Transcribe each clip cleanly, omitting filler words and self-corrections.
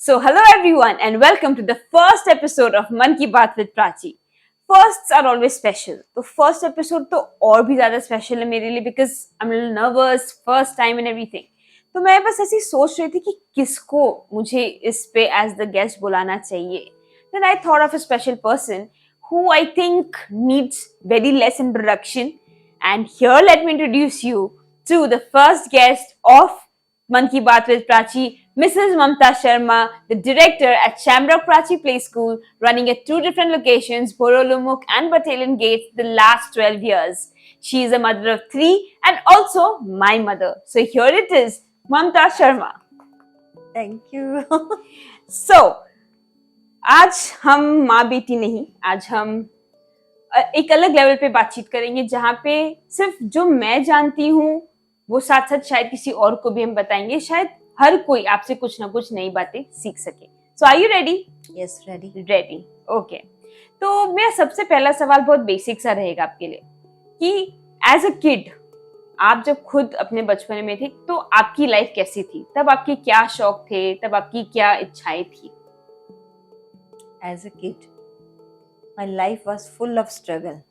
So, hello everyone, and welcome to the first episode of Man Ki Baat with Prachi. Firsts are always special. तो first episode तो और भी ज़्यादा special है मेरे लिए because I'm a little nervous, first time and everything. तो मैं बस ऐसी सोच रही थी कि किसको मुझे इस पे as the guest बुलाना चाहिए. Then I thought of a special person who I think needs very less introduction. And here let me introduce you to the first guest of Man Ki Baat with Prachi, Mrs. Mamta Sharma, the director at Shamrock Prachi Play School, running at two different locations, Borolumuk and Battalion Gates, the last 12 years. She is a mother of three and also my mother. So here it is, Mamta Sharma. Thank you. So, आज हम माँ बेटी नहीं, आज हम एक अलग level पे बातचीत करेंगे जहाँ पे सिर्फ जो मैं जानती हूँ वो साथ साथ शायद किसी और को भी हम बताएंगे, शायद हर कोई आपसे कुछ ना कुछ नई बातें सीख सके। So are you ready? Yes ready. Ready, okay. तो मेरा सबसे पहला सवाल बहुत बेसिक सा रहेगा आपके लिए कि एज अ किड आप जब खुद अपने बचपन में थे तो आपकी लाइफ कैसी थी? तब आपके क्या शौक थे? तब आपकी क्या इच्छाएं थी? As a kid my life was full of struggle.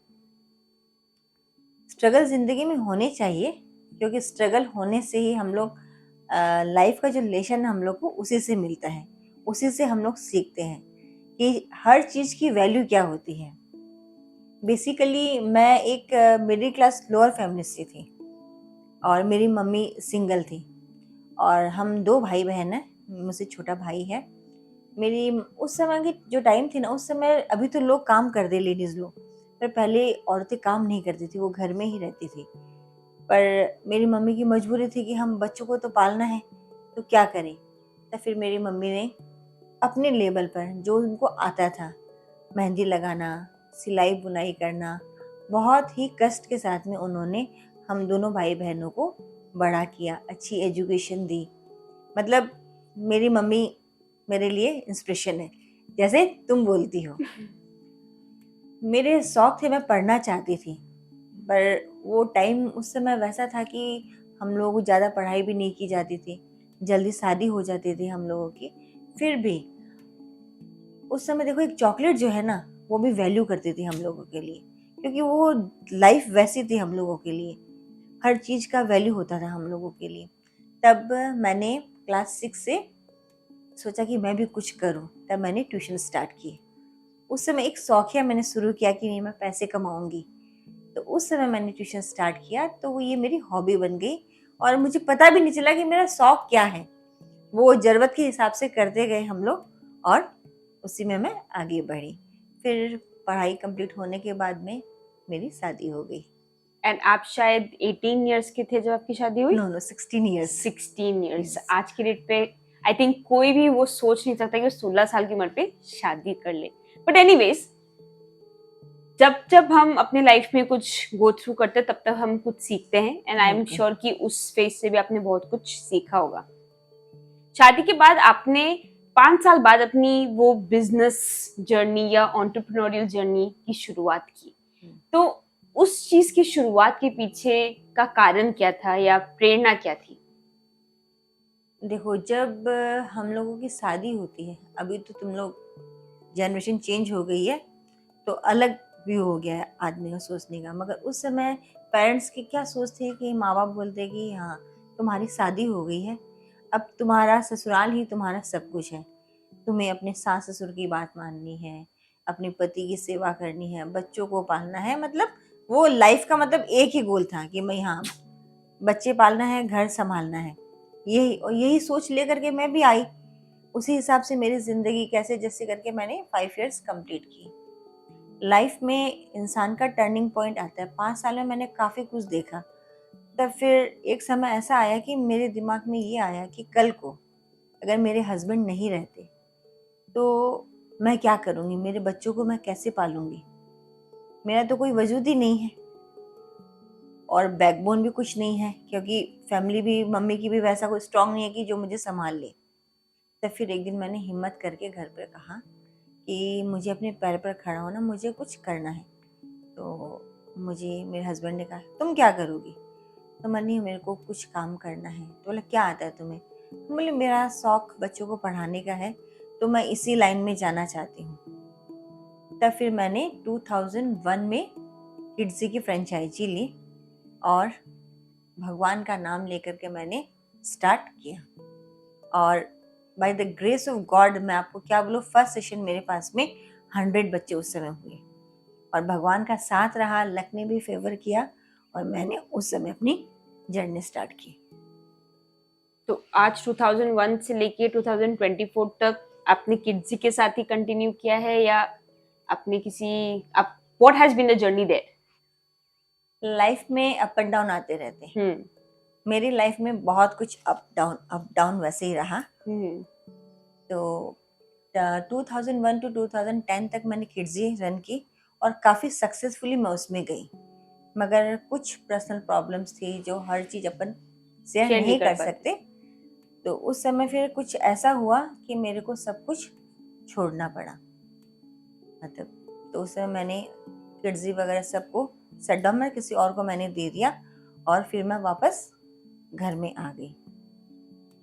Struggle जिंदगी में होने चाहिए क्योंकि स्ट्रगल होने से ही हम लोग लाइफ का जो लेसन हम लोग को उसी से मिलता है, उसी से हम लोग सीखते हैं कि हर चीज़ की वैल्यू क्या होती है। बेसिकली मैं एक मिडिल क्लास लोअर फैमिली से थी और मेरी मम्मी सिंगल थी और हम दो भाई बहन हैं, मुझसे छोटा भाई है। मेरी उस समय की जो टाइम थी ना, उस समय अभी तो लोग काम कर दे लेडीज़ लोग, पर पहले औरतें काम नहीं करती थी, वो घर में ही रहती थी। पर मेरी मम्मी की मजबूरी थी कि हम बच्चों को तो पालना है, तो क्या करें। तो फिर मेरी मम्मी ने अपने लेवल पर जो उनको आता था, मेहंदी लगाना, सिलाई बुनाई करना, बहुत ही कष्ट के साथ में उन्होंने हम दोनों भाई बहनों को बड़ा किया, अच्छी एजुकेशन दी। मतलब मेरी मम्मी मेरे लिए इंस्पिरेशन है, जैसे तुम बोलती हो। मेरे शौक थे, मैं पढ़ना चाहती थी, पर वो टाइम उस समय वैसा था कि हम लोगों को ज़्यादा पढ़ाई भी नहीं की जाती थी, जल्दी शादी हो जाती थी हम लोगों की। फिर भी उस समय देखो, एक चॉकलेट जो है ना, वो भी वैल्यू करती थी हम लोगों के लिए, क्योंकि वो लाइफ वैसी थी हम लोगों के लिए, हर चीज़ का वैल्यू होता था हम लोगों के लिए। तब मैंने क्लास 6 से सोचा कि मैं भी कुछ करूं, तब मैंने ट्यूशन स्टार्ट की। उस समय एक शौकिया मैंने शुरू किया कि नहीं, मैं पैसे कमाऊंगी, तो उस समय मैंने ट्यूशन स्टार्ट किया, तो वो ये मेरी हॉबी बन गई और मुझे पता भी नहीं चला कि मेरा शौक क्या है। वो ज़रूरत के हिसाब से करते गए हम लोग और उसी में मैं आगे बढ़ी। फिर पढ़ाई कंप्लीट होने के बाद में मेरी शादी हो गई। एंड आप शायद 18 इयर्स के थे जब आपकी शादी हुई? No 16 years. 16 इयर्स। Yes. आज की डेट पे आई थिंक कोई भी वो सोच नहीं सकता कि वो 16 साल की उम्र पे शादी कर ले। बट एनीवेज, जब जब हम अपने लाइफ में कुछ गो थ्रू करते हैं तब तक हम कुछ सीखते हैं, एंड आई एम श्योर कि उस फेज से भी आपने बहुत कुछ सीखा होगा। शादी के बाद आपने 5 साल बाद अपनी वो बिजनेस जर्नी या एंटरप्रेन्योरियल जर्नी की शुरुआत की। तो उस चीज की शुरुआत के पीछे का कारण क्या था या प्रेरणा क्या थी? देखो, जब हम लोगों की शादी होती है, अभी तो तुम लोग जनरेशन चेंज हो गई है, तो अलग व्यू हो गया है आदमी का सोचने का। मगर उस समय पेरेंट्स की क्या सोच थी कि माँ बाप बोलते कि हाँ, तुम्हारी शादी हो गई है, अब तुम्हारा ससुराल ही तुम्हारा सब कुछ है, तुम्हें अपने सास ससुर की बात माननी है, अपने पति की सेवा करनी है, बच्चों को पालना है। मतलब वो लाइफ का मतलब एक ही गोल था कि मैं, हाँ, बच्चे पालना है, घर संभालना है। यही सोच लेकर के मैं भी आई। उसी हिसाब से मेरी ज़िंदगी कैसे जैसे करके मैंने 5 इयर्स कंप्लीट की। लाइफ में इंसान का टर्निंग पॉइंट आता है। 5 साल में मैंने काफ़ी कुछ देखा। तब फिर एक समय ऐसा आया कि मेरे दिमाग में ये आया कि कल को अगर मेरे हस्बैंड नहीं रहते तो मैं क्या करूँगी, मेरे बच्चों को मैं कैसे पालूँगी। मेरा तो कोई वजूद ही नहीं है और बैकबोन भी कुछ नहीं है, क्योंकि फैमिली भी, मम्मी की भी वैसा कोई स्ट्रांग नहीं है कि जो मुझे संभाल ले। तब फिर एक दिन मैंने हिम्मत करके घर पर कहा कि मुझे अपने पैर पर खड़ा होना, मुझे कुछ करना है। तो मुझे मेरे हस्बैंड ने कहा, तुम क्या करोगी? तो मैंने, मेरे को कुछ काम करना है। तो बोला, क्या आता है तुम्हें? बोले मेरा शौक बच्चों को पढ़ाने का है, तो मैं इसी लाइन में जाना चाहती हूँ। तब फिर मैंने 2001 में किड्जी की फ्रेंचाइजी ली और भगवान का नाम लेकर के मैंने स्टार्ट किया। और by the grace of God मैं आपको क्या बोलूँ, फर्स्ट सेशन मेरे पास में 100 बच्चे उस समय हुए और भगवान का साथ रहा, लक ने भी फेवर किया और मैंने उस समय अपनी जर्नी स्टार्ट की। तो आज 2001 से लेके 2024 तक आपने किड्स के साथ ही कंटिन्यू किया है या आपने आप what has been the journey there? Life में अप एंड डाउन आते रहते हैं। मेरी लाइफ में बहुत कुछ अप डाउन वैसे ही रहा। तो 2001 टू 2010 तक मैंने किड्जी रन की और काफ़ी सक्सेसफुली मैं उसमें गई, मगर कुछ पर्सनल प्रॉब्लम्स थी जो हर चीज़ अपन शेयर नहीं कर सकते। तो उस समय फिर कुछ ऐसा हुआ कि मेरे को सब कुछ छोड़ना पड़ा, मतलब तो उस समय मैंने किड्जी वगैरह सबको शट डाउन में किसी और को मैंने दे दिया और फिर मैं वापस घर में आ गई।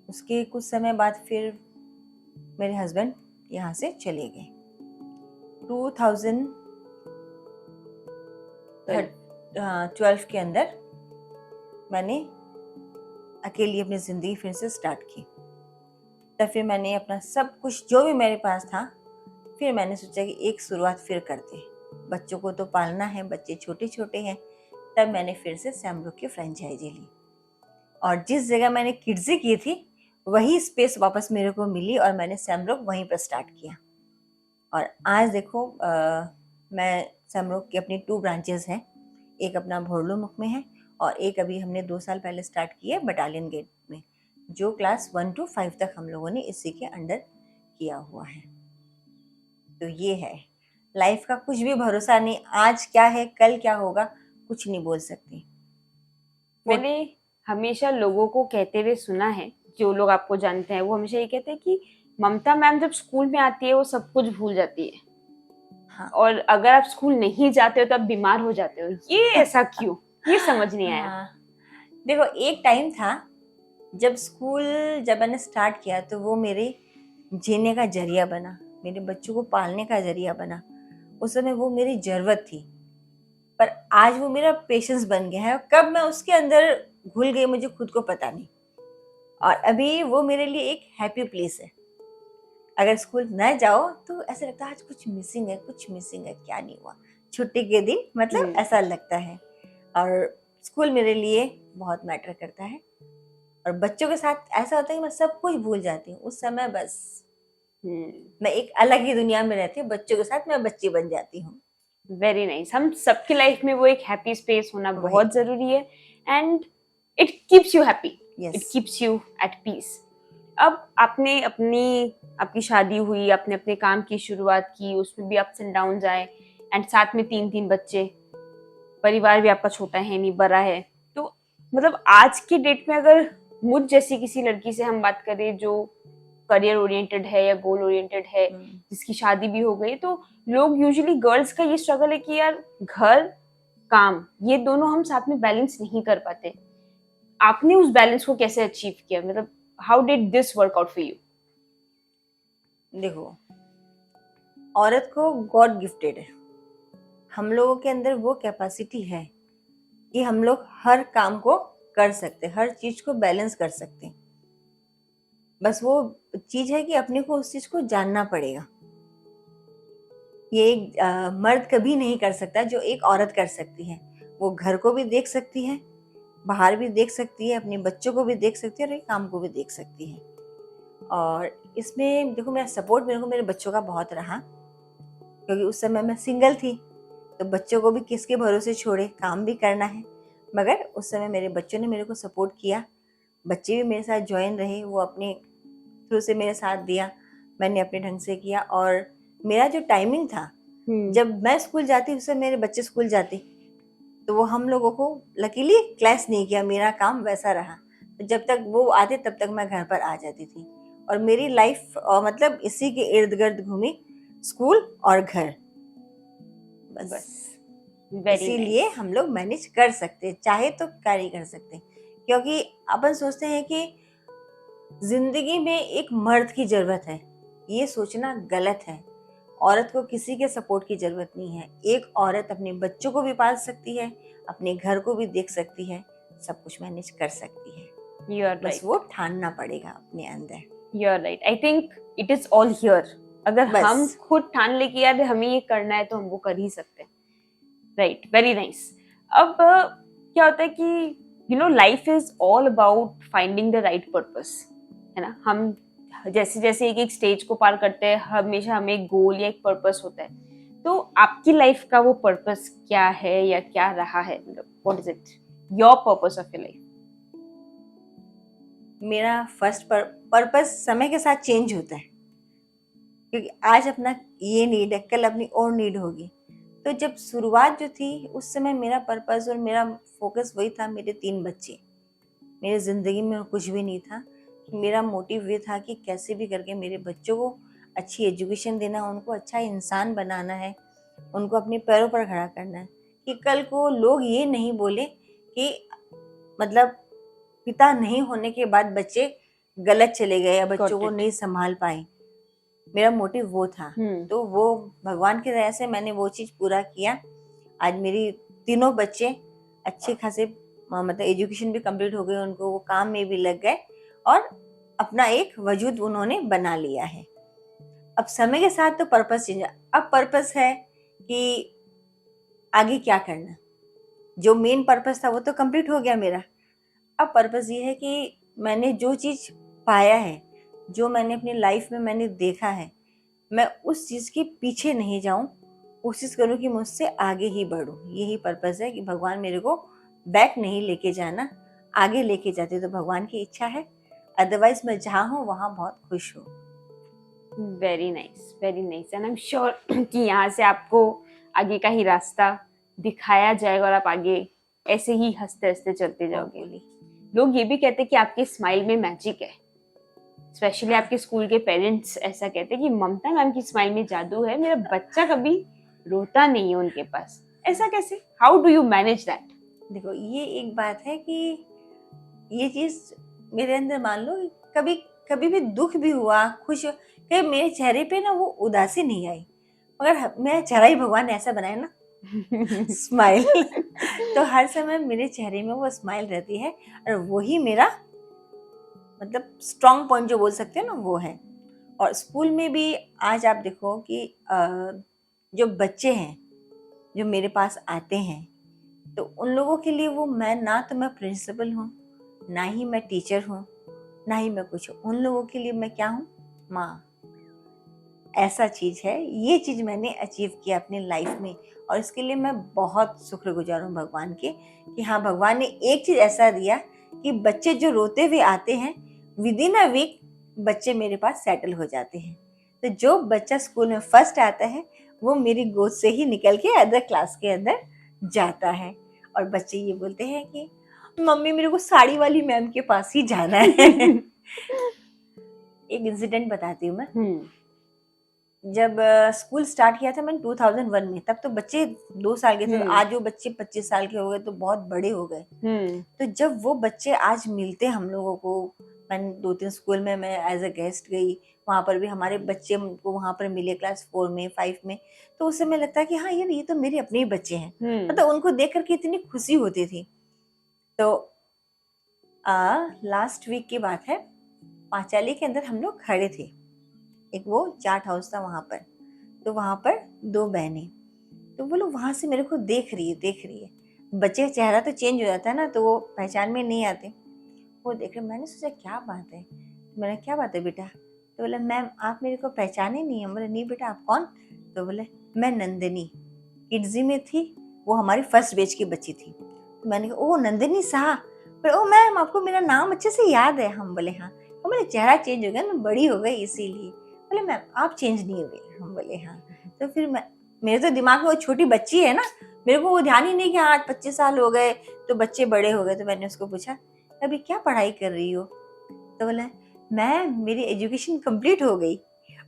उसके कुछ समय बाद फिर मेरे हस्बैंड यहाँ से चले गए। 2012 के अंदर मैंने अकेली अपनी ज़िंदगी फिर से स्टार्ट की। तब फिर मैंने अपना सब कुछ जो भी मेरे पास था, फिर मैंने सोचा कि एक शुरुआत फिर करते, बच्चों को तो पालना है, बच्चे छोटे छोटे हैं। तब मैंने फिर से सैमरोक की फ्रेंचाइजी ली और जिस जगह मैंने किड्जी की थी वही स्पेस वापस मेरे को मिली और मैंने सैमरोक वहीं पर स्टार्ट किया। और आज देखो मैं सैमरोक की अपनी 2 ब्रांचेस हैं, एक अपना भोरलूमुख में है और एक अभी हमने 2 साल पहले स्टार्ट की है बटालियन गेट में, जो क्लास 1 to 5 तक हम लोगों ने इसी के अंडर किया हुआ है। तो ये है, लाइफ का कुछ भी भरोसा नहीं, आज क्या है कल क्या होगा कुछ नहीं बोल सकती। मैंने हमेशा लोगों को कहते हुए सुना है, जो लोग आपको जानते हैं वो हमेशा ये कहते हैं कि ममता मैम जब स्कूल में आती है वो सब कुछ भूल जाती है। हाँ। और अगर आप स्कूल नहीं जाते हो तो आप बीमार हो जाते हो। ये ऐसा क्यों? ये समझ नहीं आया। हाँ। देखो एक टाइम था जब मैंने स्टार्ट किया तो वो मेरे जीने का जरिया बना, मेरे बच्चों को पालने का जरिया बना। उस समय वो मेरी जरूरत थी, पर आज वो मेरा पेशेंस बन गया है। कब मैं उसके अंदर घुल गई मुझे खुद को पता नहीं, और अभी वो मेरे लिए एक हैप्पी प्लेस है। अगर स्कूल न जाओ तो ऐसा लगता है आज कुछ मिसिंग है, क्या नहीं हुआ छुट्टी के दिन, मतलब ऐसा लगता है। और स्कूल मेरे लिए बहुत मैटर करता है और बच्चों के साथ ऐसा होता है कि मैं सब कुछ भूल जाती हूँ उस समय। बस मैं एक अलग ही दुनिया में रहती हूँ, बच्चों के साथ मैं बच्ची बन जाती हूँ। Very nice. हम सबकी लाइफ में वो एक हैप्पी स्पेस होना बहुत जरूरी है and it keeps you happy, it keeps you at peace. अब आपकी शादी हुई, आपने अपने काम की शुरुआत की, उसमें भी अप्स एंड डाउन्स आए एंड साथ में 3 बच्चे, परिवार भी आपका छोटा है नहीं बड़ा है। तो मतलब आज की डेट में अगर मुझ जैसी किसी लड़की से हम बात करें जो करियर ओरिएंटेड है या गोल ओरिएंटेड है, जिसकी शादी भी हो गई, तो लोग यूजुअली गर्ल्स का ये स्ट्रगल है कि यार घर काम ये दोनों हम साथ में बैलेंस नहीं कर पाते। आपने उस बैलेंस को कैसे अचीव किया? मतलब how did this work out for you? देखो, औरत को गॉड गिफ्टेड है, हम लोगों के अंदर वो कैपेसिटी है कि हम लोग हर काम को कर सकते, हर चीज को बैलेंस कर सकते। बस वो चीज है कि अपने को उस चीज को जानना पड़ेगा। ये एक मर्द कभी नहीं कर सकता जो एक औरत कर सकती है। वो घर को भी देख सकती है, बाहर भी देख सकती है, अपने बच्चों को भी देख सकती है और एक काम को भी देख सकती है। और इसमें देखो मेरा सपोर्ट मेरे को मेरे बच्चों का बहुत रहा, क्योंकि उस समय मैं सिंगल थी तो बच्चों को भी किसके भरोसे छोड़े, काम भी करना है। मगर उस समय मेरे बच्चों ने मेरे को सपोर्ट किया, बच्चे भी मेरे साथ ज्वाइन रहे, वो अपने थ्रू से मेरे साथ दिया, मैंने अपने ढंग से किया। और मेरा जो टाइमिंग था, जब मैं स्कूल जाती उससे मेरे बच्चे स्कूल जाते, तो वो हम लोगों को लकीली क्लैश नहीं किया, मेरा काम वैसा रहा। तो जब तक वो आते तब तक मैं घर पर आ जाती थी और मेरी लाइफ मतलब इसी के इर्द गिर्द घूमी, स्कूल और घर, बस। इसीलिए हम लोग मैनेज कर सकते, चाहे तो कार्य कर सकते। क्योंकि अपन सोचते हैं कि जिंदगी में एक मर्द की जरूरत है, ये सोचना गलत है। औरत को किसी के सपोर्ट की जरूरत नहीं है। एक औरत अपने बच्चों को भी पाल सकती है, अपने घर को भी देख सकती है, सब कुछ मैनेज कर सकती है। यू आर बस राइट, वो ठानना पड़ेगा अपने अंदर। You are right. I think it is all here. अगर बस। हम खुद ठान ले कि यार हमें ये करना है तो हम वो कर ही सकते हैं। Right, very nice. अब क्या होता है कि life is all about finding the right purpose, है ना। हम जैसे जैसे एक एक स्टेज को पार करते हैं, हमेशा हमें एक गोल या एक पर्पस होता है। तो आपकी लाइफ का वो पर्पस क्या है या क्या रहा है? What is it, your purpose of your life? मेरा फर्स्ट पर्पस समय के साथ चेंज होता है, क्योंकि आज अपना ये नीड है, कल अपनी और नीड होगी। तो जब शुरुआत जो थी उस समय मेरा पर्पस और मेरा फोकस वही था, मेरे 3 बच्चे। मेरे ज़िंदगी में कुछ भी नहीं था। मेरा मोटिव ये था कि कैसे भी करके मेरे बच्चों को अच्छी एजुकेशन देना, उनको अच्छा इंसान बनाना है, उनको अपने पैरों पर खड़ा करना है, कि कल को लोग ये नहीं बोले कि मतलब पिता नहीं होने के बाद बच्चे गलत चले गए या बच्चों को नहीं संभाल पाए। मेरा मोटिव वो था। तो वो भगवान की दया से मैंने वो चीज़ पूरा किया। आज मेरी तीनों बच्चे अच्छे खासे मतलब एजुकेशन भी कंप्लीट हो गई, उनको वो काम में भी लग गए और अपना एक वजूद उन्होंने बना लिया है। अब समय के साथ तो पर्पस चेंज। अब पर्पस है कि आगे क्या करना। जो मेन पर्पस था वो तो कंप्लीट हो गया मेरा। अब पर्पस ये है कि मैंने जो चीज़ पाया है, जो मैंने अपनी लाइफ में मैंने देखा है, मैं उस चीज़ के पीछे नहीं जाऊं, कोशिश करूं कि मुझसे आगे ही बढ़ूं। यही पर्पस है कि भगवान मेरे को बैक नहीं लेके जाना, आगे लेके जाते तो भगवान की इच्छा है। अदरवाइज मैं जहाँ हूँ वहाँ बहुत खुश हूँ। Very nice, very nice. And I am sure कि यहाँ से आपको आगे का ही रास्ता दिखाया जाएगा और आप आगे ऐसे ही हंसते हंसते चलते जाओगे। लोग ये भी कहते हैं कि आपके स्माइल में मैजिक है। स्पेशली आपके स्कूल के पेरेंट्स ऐसा कहते हैं कि ममता मैम की स्माइल में जादू है, मेरा बच्चा कभी रोता नहीं है उनके पास। ऐसा कैसे? How do you manage that? देखो, ये एक बात है कि ये चीज़ मेरे अंदर, मान लो कभी कभी भी दुख भी हुआ, खुश, कभी मेरे चेहरे पे ना वो उदासी नहीं आई, मगर मेरा चेहरा ही भगवान ने ऐसा बनाया ना, स्माइल। तो हर समय मेरे चेहरे में वो स्माइल रहती है और वही मेरा मतलब स्ट्रॉन्ग पॉइंट जो बोल सकते हैं ना, वो है। और स्कूल में भी आज आप देखो कि जो बच्चे हैं जो मेरे पास आते हैं, तो उन लोगों के लिए वो मैं ना तो मैं प्रिंसिपल हूँ, ना ही मैं टीचर हूँ, ना ही मैं कुछ हूँ। उन लोगों के लिए मैं क्या हूँ? माँ। ऐसा चीज़ है, ये चीज़ मैंने अचीव किया अपनी लाइफ में और इसके लिए मैं बहुत शुक्रगुजार हूँ भगवान के कि हाँ, भगवान ने एक चीज़ ऐसा दिया कि बच्चे जो रोते हुए आते हैं, विद इन अ वीक बच्चे मेरे पास सेटल हो जाते हैं। तो जो बच्चा स्कूल में फर्स्ट आता है वो मेरी गोद से ही निकल के अदर क्लास के अंदर जाता है और बच्चे ये बोलते हैं कि मम्मी मेरे को साड़ी वाली मैम के पास ही जाना है। एक इंसिडेंट बताती हूँ मैं। जब स्कूल स्टार्ट किया था मैंने 2001 में, तब तो बच्चे 2 साल के थे। तो आज जो बच्चे 25 साल के हो गए तो बहुत बड़े हो गए। तो जब वो बच्चे आज मिलते हम लोगों को, मैंने 2-3 स्कूल में मैं एज अ गेस्ट गई, वहाँ पर भी हमारे बच्चे हमको वहाँ पर मिले क्लास 4 में 5 में। तो उस समय लगता है कि हाँ यार, ये तो मेरे अपने ही बच्चे हैं। मतलब उनको देख करके इतनी खुशी होती थी। तो लास्ट वीक की बात है, पांचाली के अंदर हम लोग खड़े थे, एक वो चाट हाउस था वहाँ पर। तो वहाँ पर 2 बहनें, तो वो लोग वहाँ से मेरे को देख रही है। बच्चे का चेहरा तो चेंज हो जाता है ना, तो वो पहचान में नहीं आते। वो देख रहे, मैंने सोचा क्या बात है। तो मैंने क्या बात है बेटा? तो बोला मैम आप मेरे को पहचाने नहीं है। बोले नहीं बेटा, आप कौन? तो बोले मैं नंदिनी, किड्जी में थी, वो हमारी फर्स्ट बैच की बच्ची थी। तो मैंने कहा ओ नंदिनी शाह। बोले ओ मैम आपको मेरा नाम अच्छे से याद है। हम बोले हाँ। तो मेरा चेहरा चेंज हो गया ना, बड़ी हो गई इसीलिए। बोले मैम आप चेंज नहीं हुए। हम बोले हाँ। तो फिर मेरे तो दिमाग में वो छोटी बच्ची है ना, मेरे को वो ध्यान ही नहीं कि हाँ 25 साल हो गए तो बच्चे बड़े हो गए। तो मैंने उसको पूछा अभी क्या पढ़ाई कर रही हो? तो बोला मैम मेरी एजुकेशन कंप्लीट हो गई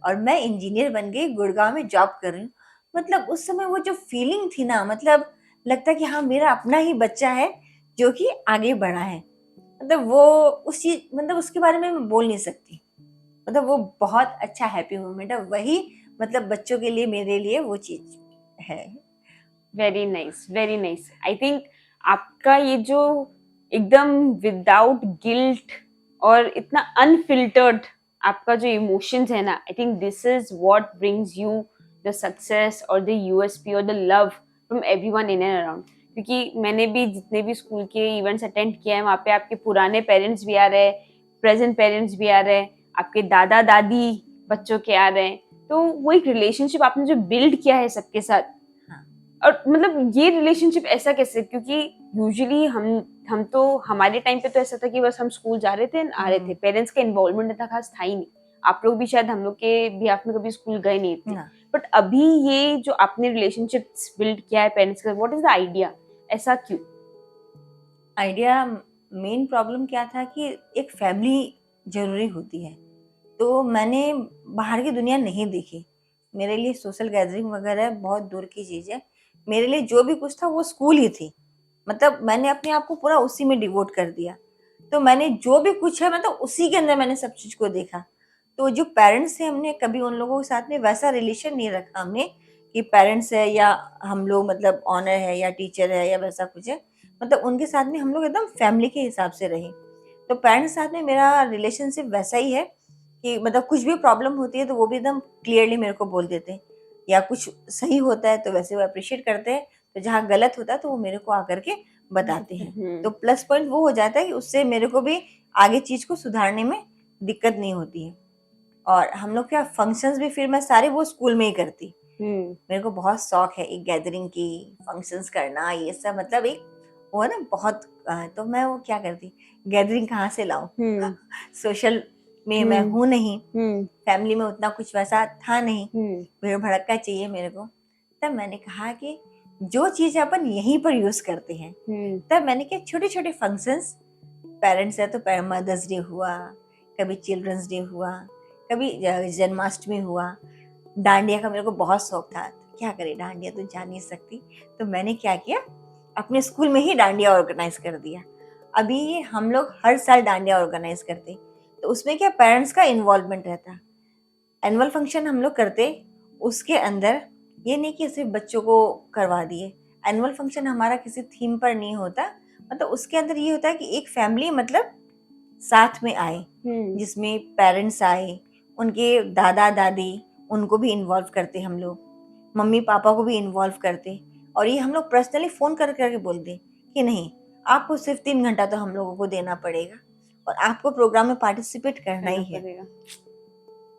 और मैं इंजीनियर बन गई, गुड़गांव में जॉब कर रही हूँ। मतलब उस समय वो जो फीलिंग थी ना, मतलब लगता कि हाँ मेरा अपना ही बच्चा है जो कि आगे बढ़ा है। मतलब वो उस चीज, मतलब उसके बारे में मैं बोल नहीं सकती। मतलब वो बहुत अच्छा हैप्पी मोमेंट है, वही मतलब बच्चों के लिए, मेरे लिए वो चीज है। Very nice, very nice. I think आपका ये जो एकदम विदाउट गिल्ट और इतना अनफिल्टर्ड आपका जो इमोशंस है ना, I think this is what brings you the success और द यूएसपी और the love from everyone in and around. क्योंकि मैंने भी जितने भी स्कूल के इवेंट्स अटेंड किए हैं, वहाँ पे आपके पुराने पेरेंट्स भी आ रहे हैं, प्रेजेंट पेरेंट्स भी आ रहे हैं, आपके दादा दादी बच्चों के आ रहे हैं। तो वो एक रिलेशनशिप आपने जो बिल्ड किया है सबके साथ, हाँ। और मतलब ये रिलेशनशिप ऐसा कैसे? क्योंकि यूजुअली हम तो हमारे टाइम पे तो ऐसा था कि बस हम स्कूल जा रहे थे आ रहे थे, पेरेंट्स का इन्वॉल्वमेंट इतना खास था ही नहीं। आप लोग भी शायद हम लोग के बिहाफ में कभी स्कूल गए नहीं थे, ना। बट अभी ये जो आपने रिलेशनशिप्स बिल्ड किया है पेरेंट्स का, व्हाट इज द आइडिया? ऐसा क्यों? आइडिया, मेन प्रॉब्लम क्या था कि एक फैमिली जरूरी होती है, तो मैंने बाहर की दुनिया नहीं देखी। मेरे लिए सोशल गैदरिंग वगैरह बहुत दूर की चीज़ है। मेरे लिए जो भी कुछ था वो स्कूल ही थी। मतलब मैंने अपने आप को पूरा उसी में डिवोट कर दिया। तो मैंने जो भी कुछ है मतलब उसी के अंदर मैंने सब चीज़ को देखा। तो जो पेरेंट्स थे, हमने कभी उन लोगों के साथ में वैसा रिलेशन नहीं रखा हमने कि पेरेंट्स है या हम लोग मतलब ऑनर है या टीचर है या वैसा कुछ है। मतलब उनके साथ में हम लोग एकदम फैमिली के हिसाब से रहे। तो पेरेंट्स के साथ में मेरा रिलेशनशिप वैसा ही है कि मतलब कुछ भी प्रॉब्लम होती है तो वो भी एकदम क्लियरली मेरे को बोल देते हैं, या कुछ सही होता है तो वैसे वो अप्रिशिएट करते हैं, तो जहाँ गलत होता है तो वो मेरे को आकर के बताते हैं। तो प्लस पॉइंट वो हो जाता है कि उससे मेरे को भी आगे चीज को सुधारने में दिक्कत नहीं होती है। और हम लोग क्या फंक्शंस भी फिर मैं सारे वो स्कूल में ही करती। मेरे को बहुत शौक है एक गैदरिंग की, फंक्शंस करना, ये सब मतलब एक वो है ना बहुत। तो मैं वो क्या करती, गैदरिंग कहाँ से लाऊं? सोशल में मैं हूँ नहीं, फैमिली में उतना कुछ वैसा था नहीं, भीड़ भड़का चाहिए मेरे को। तब मैंने कहा कि जो चीज अपन यहीं पर यूज करते हैं, तब मैंने क्या छोटे छोटे फंक्शंस, पेरेंट्स है तो मदर्स डे हुआ, कभी चिल्ड्रंस डे हुआ, कभी जन्माष्टमी हुआ। डांडिया का मेरे को बहुत शौक था, तो क्या करे, डांडिया तो जा नहीं सकती, तो मैंने क्या किया, अपने स्कूल में ही डांडिया ऑर्गेनाइज कर दिया। अभी हम लोग हर साल डांडिया ऑर्गेनाइज करते, तो उसमें क्या पेरेंट्स का इन्वॉल्वमेंट रहता। एनुअल फंक्शन हम लोग करते, उसके अंदर ये नहीं कि सिर्फ बच्चों को करवा दिए। एनुअल फंक्शन हमारा किसी थीम पर नहीं होता, मतलब उसके अंदर ये होता है कि एक फैमिली मतलब साथ में आए, जिसमें पेरेंट्स आए, उनके दादा दादी, उनको भी इन्वॉल्व करते हम लोग, मम्मी पापा को भी इन्वॉल्व करते। और ये हम लोग पर्सनली फोन कर करके बोल दे कि नहीं, आपको सिर्फ 3 घंटा तो हम लोगों को देना पड़ेगा और आपको प्रोग्राम में पार्टिसिपेट करना ही है।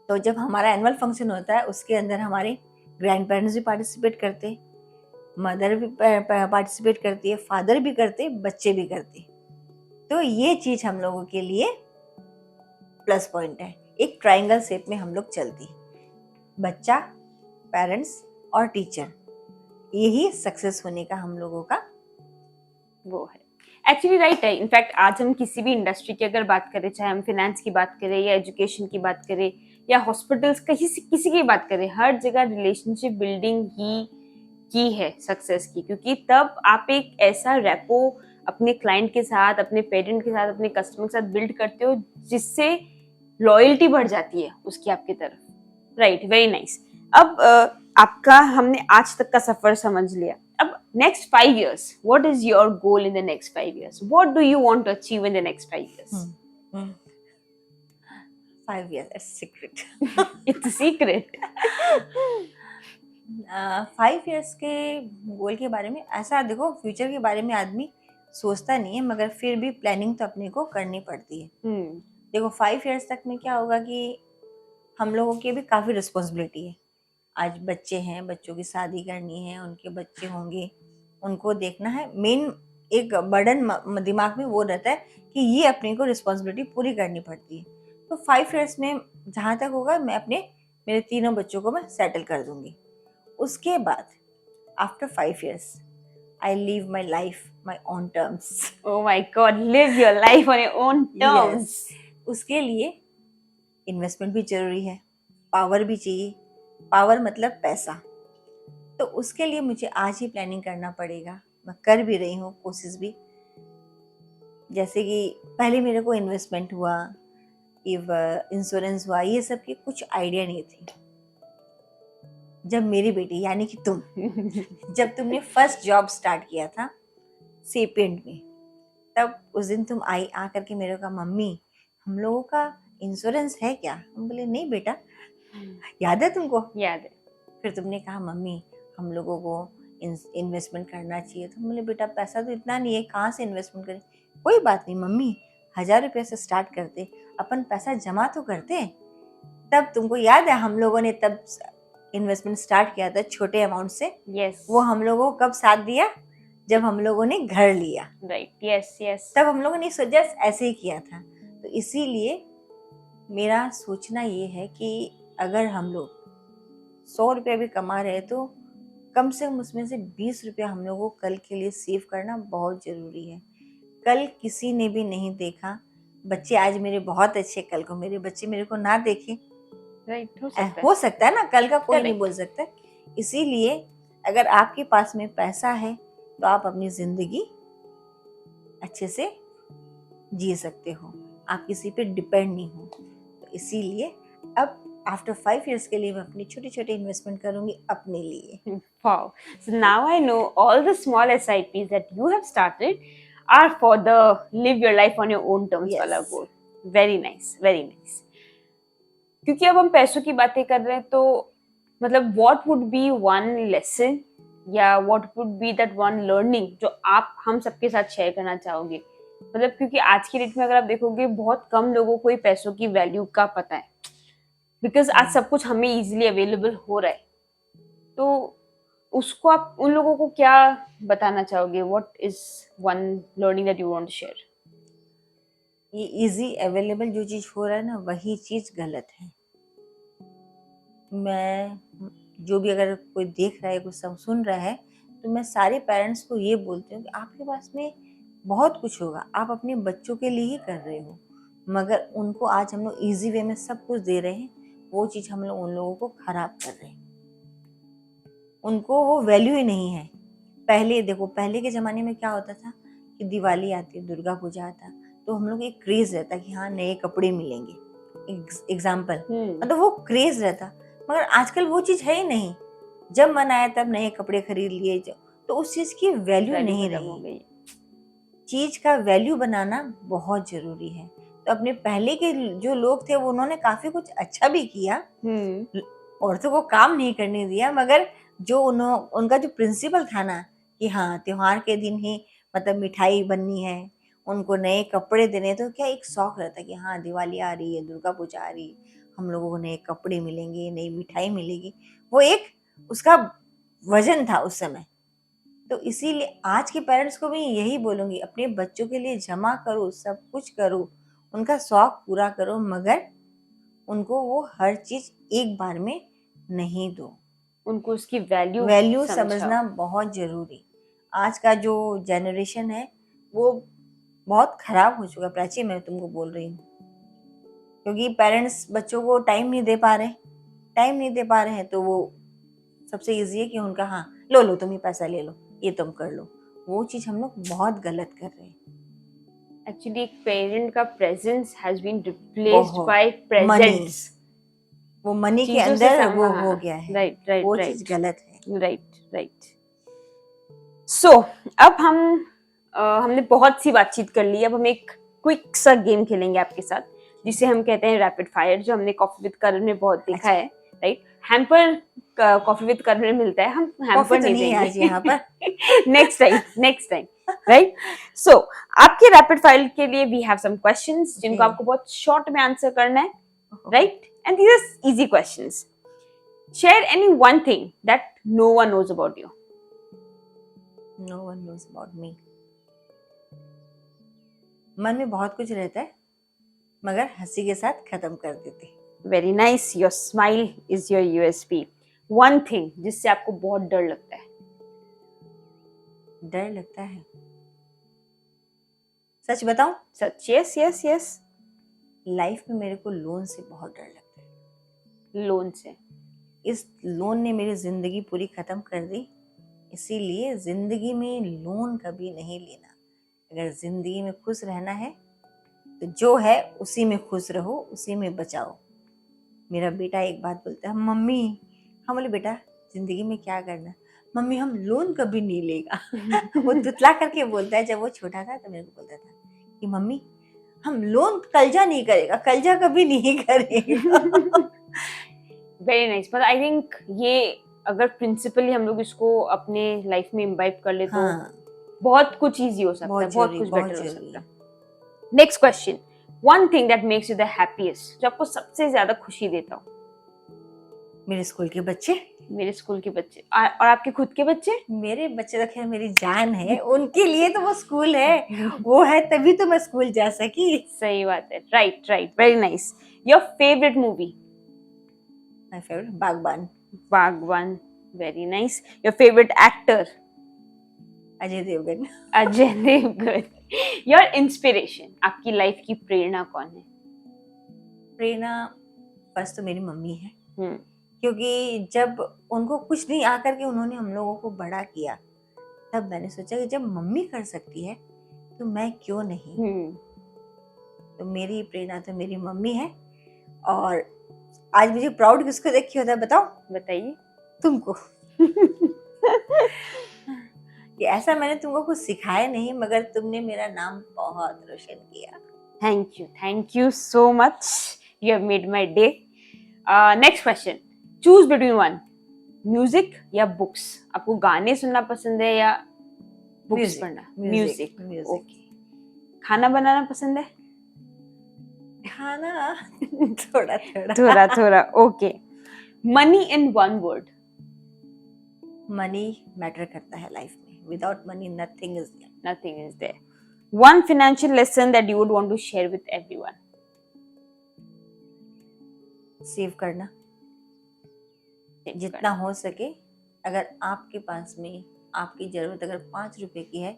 तो जब हमारा एनुअल फंक्शन होता है उसके अंदर हमारे ग्रैंड पेरेंट्स भी पार्टिसिपेट करते, मदर भी पार्टिसिपेट करती है, फादर भी करते, बच्चे भी करते। तो ये चीज हम लोगों के लिए प्लस पॉइंट है। एक ट्रायंगल शेप में हम लोग चलती, बच्चा, पेरेंट्स और टीचर, यही सक्सेस होने का हम लोगों का वो है। एक्चुअली राइट है। इनफैक्ट आज हम किसी भी इंडस्ट्री की अगर बात करें, चाहे हम फाइनेंस की बात करें या एजुकेशन की बात करें या हॉस्पिटल्स, किसी की बात करें, हर जगह रिलेशनशिप बिल्डिंग ही की है सक्सेस की। क्योंकि तब आप एक ऐसा रेपो अपने क्लाइंट के साथ, अपने पेरेंट के साथ, अपने कस्टमर के साथ बिल्ड करते हो जिससे लॉयल्टी बढ़ जाती है उसकी आपकी तरफ। Right, very nice. अब आपका हमने आज तक का सफर समझ लिया। अब next 5 years, what is your goal in the next 5 years? What do you want to achieve in the next 5 years? 5 years, it's secret. It's a secret. 5 years के गोल के बारे में ऐसा देखो, फ्यूचर के बारे में आदमी सोचता नहीं है, मगर फिर भी प्लानिंग तो अपने को करनी पड़ती है। देखो 5 years तक में क्या होगा कि हम लोगों की भी काफ़ी रिस्पॉन्सिबिलिटी है। आज बच्चे हैं, बच्चों की शादी करनी है, उनके बच्चे होंगे, उनको देखना है। मेन एक बर्डन दिमाग में वो रहता है कि ये अपने को रिस्पॉन्सिबिलिटी पूरी करनी पड़ती है। तो 5 years में जहाँ तक होगा मैं मेरे तीनों बच्चों को मैं सेटल कर दूंगी। उसके बाद after 5 years I live my life my own terms. Oh my God, live your life on your own terms. Yes. उसके लिए इन्वेस्टमेंट भी जरूरी है, पावर भी चाहिए, पावर मतलब पैसा। तो उसके लिए मुझे आज ही प्लानिंग करना पड़ेगा, मैं कर भी रही हूँ कोशिश भी, जैसे कि पहले मेरे को इन्वेस्टमेंट हुआ, इंश्योरेंस हुआ, ये सब की कुछ आइडिया नहीं थी। जब मेरी बेटी यानी कि तुम जब तुमने फर्स्ट जॉब स्टार्ट किया था सेपिएंट में, तब उस दिन तुम आई आ करके मेरे को कहा, मम्मी हम लोगों का इंश्योरेंस है क्या? हम बोले नहीं बेटा, याद है तुमको? याद है। फिर तुमने कहा मम्मी हम लोगों को इन्वेस्टमेंट करना चाहिए। तो बोले बेटा पैसा तो इतना नहीं है, कहाँ से इन्वेस्टमेंट करें? कोई बात नहीं मम्मी, 1000 रुपये से स्टार्ट करते, अपन पैसा जमा तो करते। तब तुमको याद है हम लोगों ने तब इन्वेस्टमेंट स्टार्ट किया था छोटे अमाउंट से। यस, वो हम लोगों को कब साथ दिया? जब हम लोगों ने घर लिया, राइट, यस यस। तब हम लोगों ने सोचा ऐसे ही किया था। तो इसीलिए मेरा सोचना ये है कि अगर हम लोग 100 रुपया भी कमा रहे हैं तो कम से कम उसमें से 20 रुपया हम लोगों को कल के लिए सेव करना बहुत ज़रूरी है। कल किसी ने भी नहीं देखा। बच्चे आज मेरे बहुत अच्छे, कल को मेरे बच्चे मेरे को ना देखें, राइट, हो सकता है ना, कल का कोई नहीं Correct. बोल सकता। इसीलिए अगर आपके पास में पैसा है तो आप अपनी ज़िंदगी अच्छे से जी सकते हो, आप किसी पे डिपेंड नहीं हो। तो इसीलिए अब आफ्टर 5 years के लिए मैं अपनी छोटी छोटी इन्वेस्टमेंट करूंगी अपने लिए। Wow. So now I know all the small SIPs that you have started are for the live your life on your own terms Yes. वाला goal. Very nice, very nice. क्योंकि अब हम पैसों की बातें कर रहे हैं तो मतलब what would be one lesson या what would be that one learning जो आप हम सबके साथ शेयर करना चाहोगे? मतलब क्योंकि आज की डेट में अगर आप देखोगे बहुत कम लोगों को ही पैसों की वैल्यू का पता है, बिकॉज आज सब कुछ हमें इजीली अवेलेबल हो रहा है। तो उसको आप उन लोगों को क्या बताना चाहोगे? What is one learning that you want to share? ये इजी अवेलेबल जो चीज़ हो रहा है ना, वही चीज़ गलत है। मैं जो भी अगर कोई देख रहा है, कुछ सब सुन रहा है, तो मैं सारे पेरेंट्स को ये बोलती हूँ कि आपके पास में बहुत कुछ होगा, आप अपने बच्चों के लिए ही कर रहे हो, मगर उनको आज हम लोग ईजी वे में सब कुछ दे रहे हैं, वो चीज़ हम लोग उन लोगों को खराब कर रहे हैं। उनको वो वैल्यू ही नहीं है। पहले देखो, पहले के ज़माने में क्या होता था कि दिवाली आती, दुर्गा पूजा आता, तो हम लोग एक क्रेज़ रहता कि हाँ नए कपड़े मिलेंगे, एग्जाम्पल, मतलब वो क्रेज़ रहता। मगर आजकल वो चीज़ है ही नहीं। जब मन आया तब नए कपड़े खरीद लिए, तो उस चीज़ की वैल्यू नहीं रही। चीज़ का वैल्यू बनाना बहुत ज़रूरी है। तो अपने पहले के जो लोग थे वो उन्होंने काफ़ी कुछ अच्छा भी किया, औरतों को काम नहीं करने दिया, मगर जो उनका जो प्रिंसिपल था ना कि हाँ त्योहार के दिन ही मतलब मिठाई बननी है, उनको नए कपड़े देने, तो क्या एक शौक रहता कि हाँ दिवाली आ रही है, दुर्गा पूजा आ रही है, हम लोगों को नए कपड़े मिलेंगे, नई मिठाई मिलेगी। वो एक उसका वजन था उस समय। तो इसीलिए आज के पेरेंट्स को भी यही बोलूँगी, अपने बच्चों के लिए जमा करो, सब कुछ करो, उनका शौक पूरा करो, मगर उनको वो हर चीज़ एक बार में नहीं दो। उनको उसकी वैल्यू समझना बहुत ज़रूरी। आज का जो जनरेशन है वो बहुत ख़राब हो चुका। प्राची, मैं तुमको बोल रही हूँ, क्योंकि पेरेंट्स बच्चों को टाइम नहीं दे पा रहे हैं, तो वो सबसे ईजी है कि उनका हाँ लो तुम ही पैसा ले लो, ये तुम कर लो। वो चीज़ हम लोग बहुत गलत कर रहे हैं। एक्चुअली एक पेरेंट का presence has been replaced by money, presents. वो मनी के अंदर वो हो गया है। राइट, वो चीज गलत है। राइट। सो अब हमने बहुत सी बातचीत कर ली। अब हम एक क्विक सा गेम खेलेंगे आपके साथ, जिसे हम कहते हैं रैपिड फायर, जो हमने कॉफी विद करण में बहुत देखा है। राइट, हैम्पर कॉफी विद करण में मिलता है, हम हैम्पर नहीं देंगे आज यहाँ पर। Next time right. सो आपके रैपिड फायर के लिए वी हैव सम क्वेश्चंस जिनको आपको बहुत शॉर्ट में आंसर करना है, right? And these are easy questions. Share any one thing that no one knows about you. No one knows about me. मन में बहुत कुछ रहता है, मगर हंसी के साथ खत्म कर देते। Very nice, your smile is your USP. One thing जिससे आपको बहुत डर लगता है। डर लगता है, सच बताऊं? सच? यस। लाइफ में मेरे को लोन से बहुत डर लगता है। लोन से? इस लोन ने मेरी जिंदगी पूरी खत्म कर दी। इसीलिए जिंदगी में लोन कभी नहीं लेना। अगर जिंदगी में खुश रहना है तो जो है उसी में खुश रहो, उसी में बचाओ। मेरा बेटा एक बात बोलता है, मम्मी, हम बोले बेटा जिंदगी में क्या करना, मम्मी हम लोन कभी नहीं लेगा। वो तुतला करके बोलता है। जब वो छोटा था तो मेरे को बोलता था कि मम्मी हम लोन कल्जा नहीं करेगा, कल्जा कभी नहीं करेगा। Very nice. पर आई थिंक ये अगर प्रिंसिपली हम लोग इसको अपने लाइफ में इम्बाइब कर ले तो हाँ, बहुत कुछ इजी हो सकता है, बहुत जरूरी, कुछ बहुत बेटर हो जरूरी सकता है। है। Next question, one thing that makes you the happiest, जो आपको सबसे ज्यादा खुशी देता हो। मेरे स्कूल के बच्चे, मेरे स्कूल के बच्चे और आपके खुद के बच्चे। मेरे बच्चे तो खैर मेरी जान है, उनके लिए तो वो स्कूल है, वो है तभी तो मैं स्कूल जा सकी। सही बात है, right right, very nice. Your favourite movie. My favourite Baghban. Baghban, very nice. Your favourite actor. Ajay Devgn. Ajay Devgn. Your inspiration, आपकी लाइफ की प्रेरणा कौन है। प्रेरणा फर्स्ट तो मेरी मम्मी है, हम्म, क्योंकि जब उनको कुछ नहीं आकर के उन्होंने हम लोगों को बड़ा किया, तब मैंने सोचा कि जब मम्मी कर सकती है तो मैं क्यों नहीं। तो मेरी प्रेरणा तो मेरी मम्मी है। और आज मुझे प्राउड किसको देख के होता है बताओ? बताइए। तुमको। कि ऐसा मैंने तुमको कुछ सिखाया नहीं, मगर तुमने मेरा नाम बहुत रोशन किया। Thank you so much, you have made my day. Next question, choose between one, music या बुक्स। आपको गाने सुनना पसंद है या बुक्स Music, पढ़ना। music, music, music. ओके। खाना बनाना पसंद है। खाना थोड़ा थोड़ा थोड़ा थोड़ा, okay. Money in one word. Money matter करता है लाइफ में, without money nothing is there. Nothing is there. One financial lesson that you would want to share with everyone. Save करना जितना हो सके। अगर आपके पास में आपकी जरूरत अगर 5 रुपए की है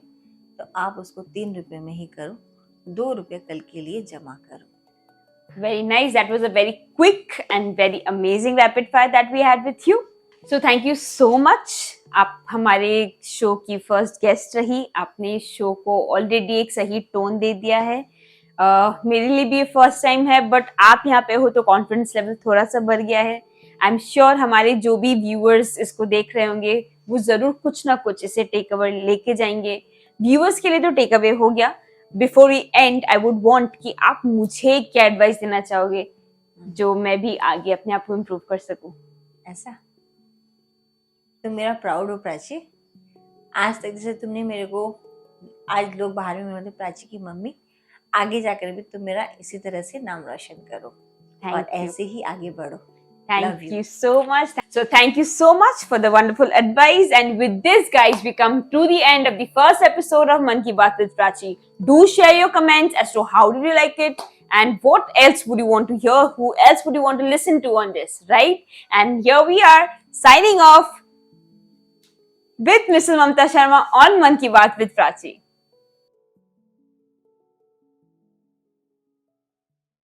तो आप उसको 3 रुपए में ही करो, 2 रुपए कल के लिए जमा करो। Very nice. That was a very quick and very amazing rapid fire that we had with you. So thank you so much. आप हमारे शो की फर्स्ट गेस्ट रही, आपने शो को ऑलरेडी एक सही टोन दे दिया है। मेरे लिए भी फर्स्ट टाइम है, बट आप यहाँ पे हो तो कॉन्फिडेंस लेवल थोड़ा सा बढ़ गया है। आई एम श्योर हमारे जो भी व्यूअर्स इसको देख रहे होंगे वो जरूर कुछ ना कुछ इसे टेक अवे लेके जाएंगे। व्यूअर्स के लिए तो टेक अवे हो गया। Before we end, I would want कि आप मुझे क्या एडवाइस देना चाहोगे जो मैं भी आगे अपने आप को इम्प्रूव कर सकूं। ऐसा तो मेरा प्राउड हो प्राची। आज तक जैसे तुमने मेरे को, आज लोग बाहर में बोलते प्राची की मम्मी, आगे जाकर भी तुम मेरा इसी तरह से नाम रोशन करो और ऐसे ही आगे बढ़ो। Thank you so much. So thank you so much for the wonderful advice. And with this, guys, we come to the end of the first episode of Man Ki Baat with Prachi. Do share your comments as to how did you like it and what else would you want to hear? Who else would you want to listen to on this, right? And here we are signing off with Mrs. Mamta Sharma on Man Ki Baat with Prachi.